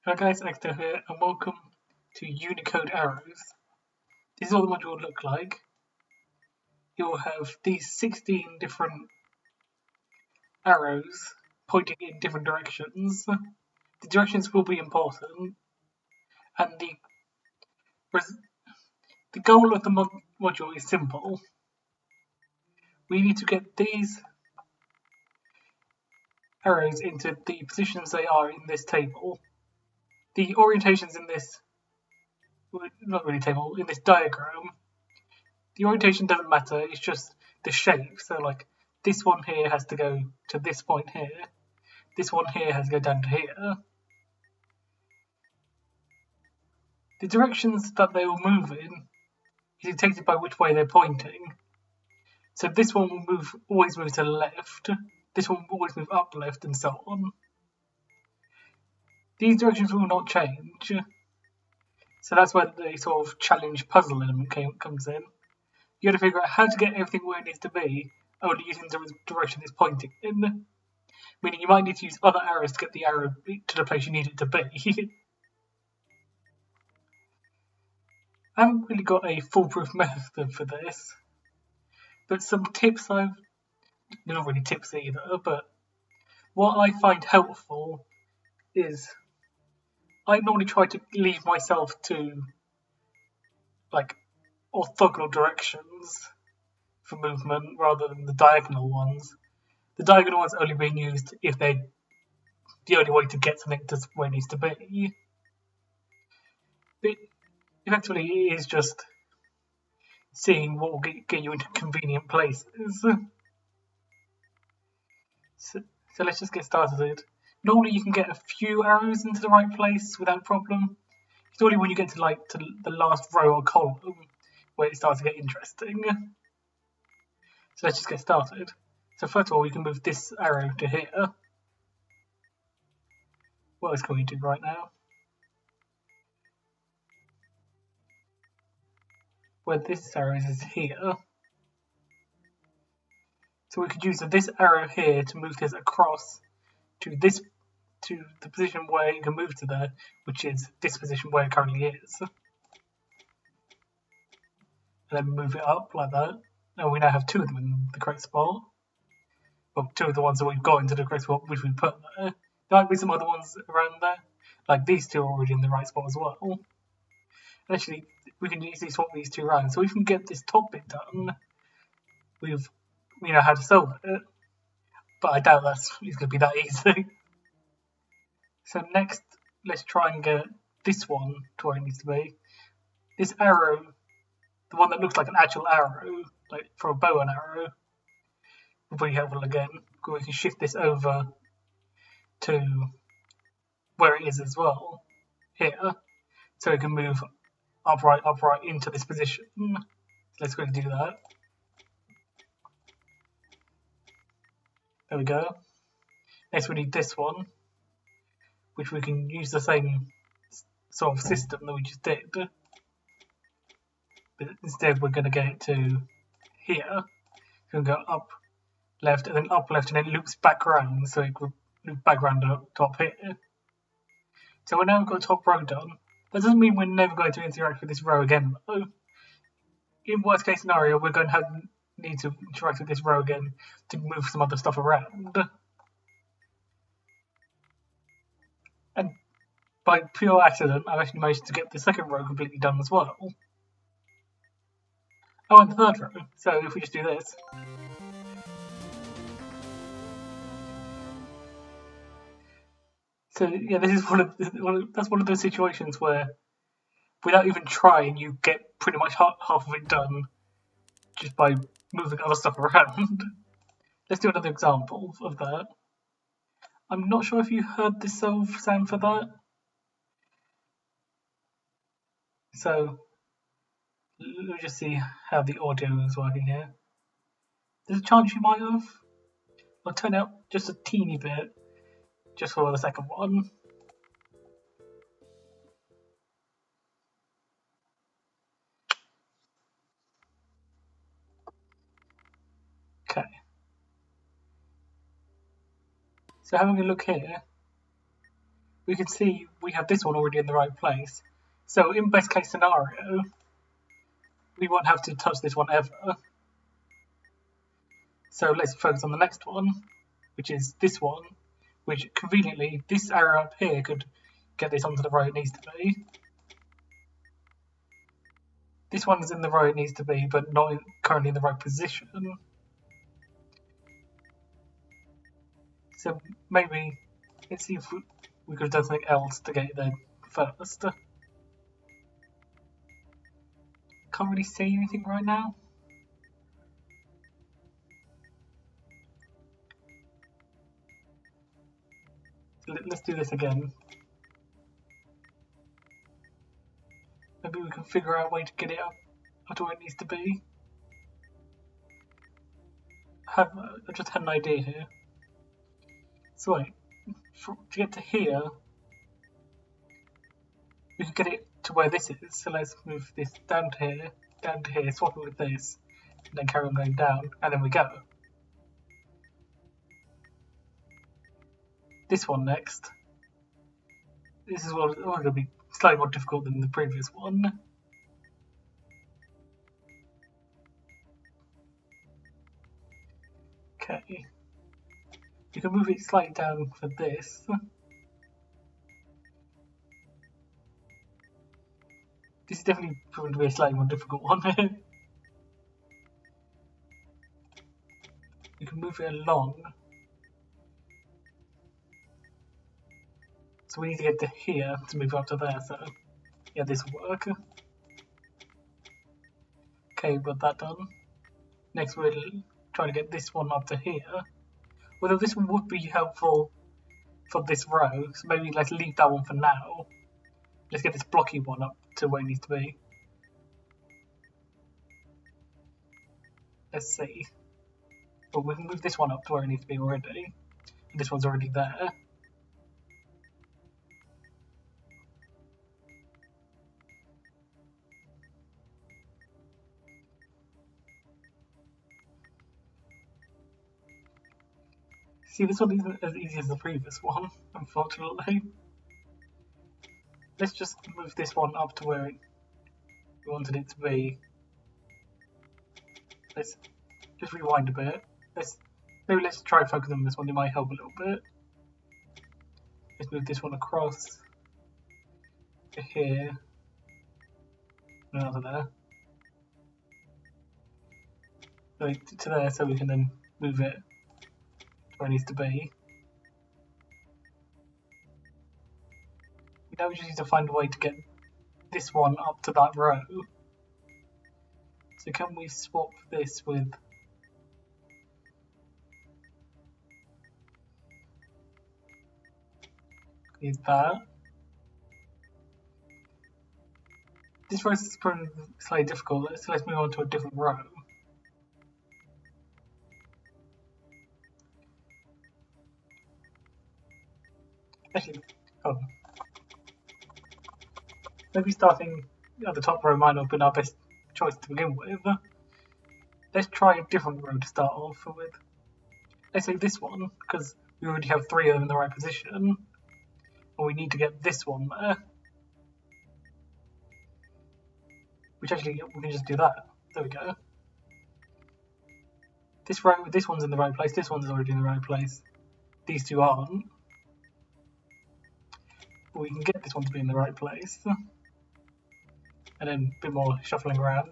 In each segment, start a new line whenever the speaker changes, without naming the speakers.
Hi guys, Actor here, and welcome to Unicode arrows. This is what the module will look like. You'll have these 16 different arrows pointing in different directions. The directions will be important, and the goal of the module is simple. We need to get these arrows into the positions they are in this table. The orientations in this, not really table, in this diagram, the orientation doesn't matter, it's just the shape. So like this one here has to go to this point here, this one here has to go down to here. The directions that they will move in is dictated by which way they're pointing. So this one will always move to the left, this one will always move up left, and so on. These directions will not change. So that's where the sort of challenge puzzle element comes in. You got to figure out how to get everything where it needs to be, only using the direction it's pointing in. Meaning you might need to use other arrows to get the arrow to the place you need it to be. I haven't really got a foolproof method for this, but some tips they're not really tips either, but what I find helpful is I normally try to leave myself to like orthogonal directions for movement rather than the diagonal ones. The diagonal ones only being used if they're the only way to get something to where it needs to be. But effectively, it is just seeing what will get you into convenient places. So let's just get started. Normally you can get a few arrows into the right place without problem. It's only when you get to the last row or column where it starts to get interesting. So let's just get started. So first of all, we can move this arrow to here. What else can we do right now? Where this arrow is here. So we could use this arrow here to move this across to the position where you can move to there, which is this position where it currently is. And then move it up like that. And we now have two of them in the correct spot. Well, two of the ones that we've got into the correct spot, which we put there. There might be some other ones around there. Like these two are already in the right spot as well. And actually, we can easily swap these two around. So we can get this top bit done. We know how to solve it. But I doubt it's going to be that easy. So next, let's try and get this one to where it needs to be. This arrow, the one that looks like an actual arrow, like for a bow and arrow, will be helpful again. We can shift this over to where it is as well, here, so it can move upright into this position. So let's go and do that. There we go. Next we need this one, which we can use the same sort of system that we just did. But instead we're going to get it to here. So we can go up, left, and then up, left, and then it loops back around, so it will loop back around the top here. So we're now got top row done. That doesn't mean we're never going to interact with this row again, though. In worst case scenario, we're going to need to interact with this row again to move some other stuff around. And by pure accident, I've actually managed to get the second row completely done as well. Oh, and the third row. So if we just do this. So yeah, this is that's one of those situations where, without even trying, you get pretty much half of it done just by moving other stuff around. Let's do another example of that. I'm not sure if you heard the sound for that. So let me just see how the audio is working here. There's a chance you might have. I'll turn out just a teeny bit, just for the second one. Okay. So having a look here, we can see we have this one already in the right place. So in best case scenario, we won't have to touch this one ever. So let's focus on the next one, which is this one, which conveniently, this arrow up here could get this onto the row it needs to be. This one is in the row it needs to be, but not currently in the right position. So maybe, let's see if we could have done something else to get it there first. Can't really see anything right now. Let's do this again. Maybe we can figure out a way to get it up to where it needs to be. I just had an idea here. So wait, to get to here, we can get it to where this is. So let's move this down to here, swap it with this, and then carry on going down, and then we go. This one next. This is going to be slightly more difficult than the previous one. Okay. You can move it slightly down for this. This is definitely proven to be a slightly more difficult one. You can move it along. So we need to get to here to move up to there, so yeah, this will work. Okay, got that done. Next we'll try to get this one up to here. Although this one would be helpful for this row, so maybe let's leave that one for now. Let's get this blocky one up to where it needs to be. Let's see. Well, we can move this one up to where it needs to be already. And this one's already there. See, this one isn't as easy as the previous one, unfortunately. Let's just move this one up to where we wanted it to be. Let's just rewind a bit. Maybe let's try focusing on this one, it might help a little bit. Let's move this one across to here. And out of there. To there, so we can then move it where it needs to be. Now we just need to find a way to get this one up to that row. So can we swap this with that? This row is probably slightly difficult, so let's move on to a different row. Actually, maybe starting at the top row might not have been our best choice to begin with. Let's try a different row to start off with. Let's say this one, because we already have 3 of them in the right position. And we need to get this one there. Which actually, we can just do that. There we go. This one's in the right place, this one's already in the right place. These two aren't. But we can get this one to be in the right place. And then a bit more shuffling around.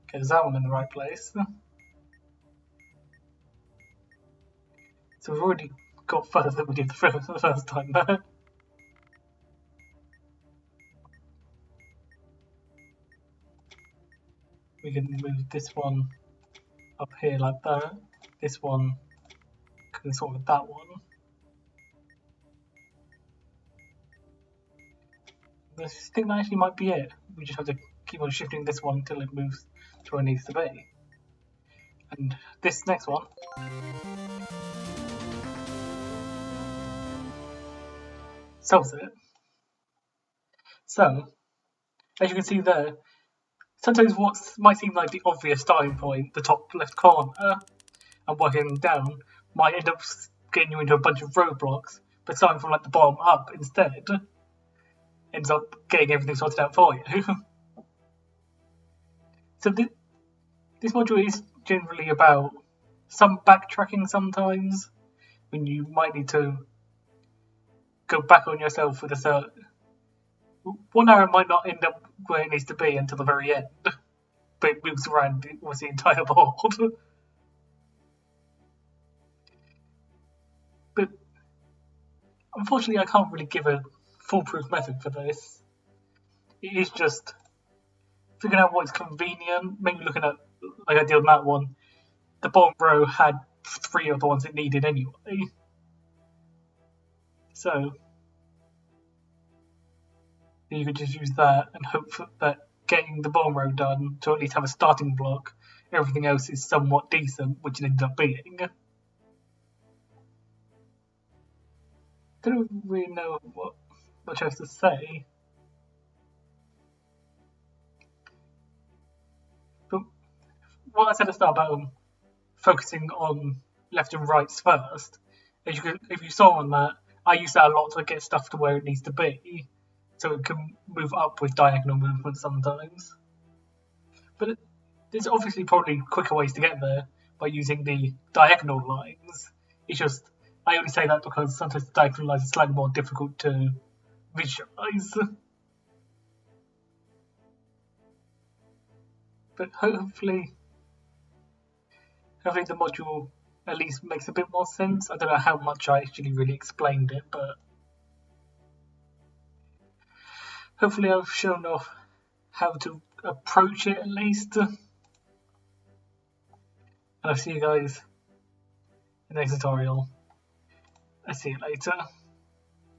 Okay, there's that one in the right place. So we've already got further than we did the first time there. We can move this one up here like that. This one can sort with that one. I think that actually might be it. We just have to keep on shifting this one until it moves to where it needs to be. And this next one solves it. So, as you can see there, sometimes what might seem like the obvious starting point, the top left corner, and working down, might end up getting you into a bunch of roadblocks, but starting from like the bottom up instead ends up getting everything sorted out for you. So this module is generally about some backtracking sometimes, when you might need to go back on yourself with a certain... One arrow might not end up where it needs to be until the very end, but it moves around with the entire board. But unfortunately I can't really give a foolproof method for this. It is just figuring out what's convenient, maybe looking at, like I did on that one, the bottom row had 3 of the ones it needed anyway. So you could just use that and hope that getting the bottom row done to at least have a starting block, everything else is somewhat decent, which it ends up being. Don't really know what much else to say. But what I said at the start about focusing on left and rights first, if you saw on that, I use that a lot to get stuff to where it needs to be, so it can move up with diagonal movement sometimes. But there's obviously probably quicker ways to get there by using the diagonal lines. It's just, I only say that because sometimes the diagonal lines are slightly more difficult to visualize. But hopefully the module at least makes a bit more sense. I don't know how much I actually really explained it, but hopefully I've shown off how to approach it at least. And I'll see you guys in the next tutorial. I'll see you later.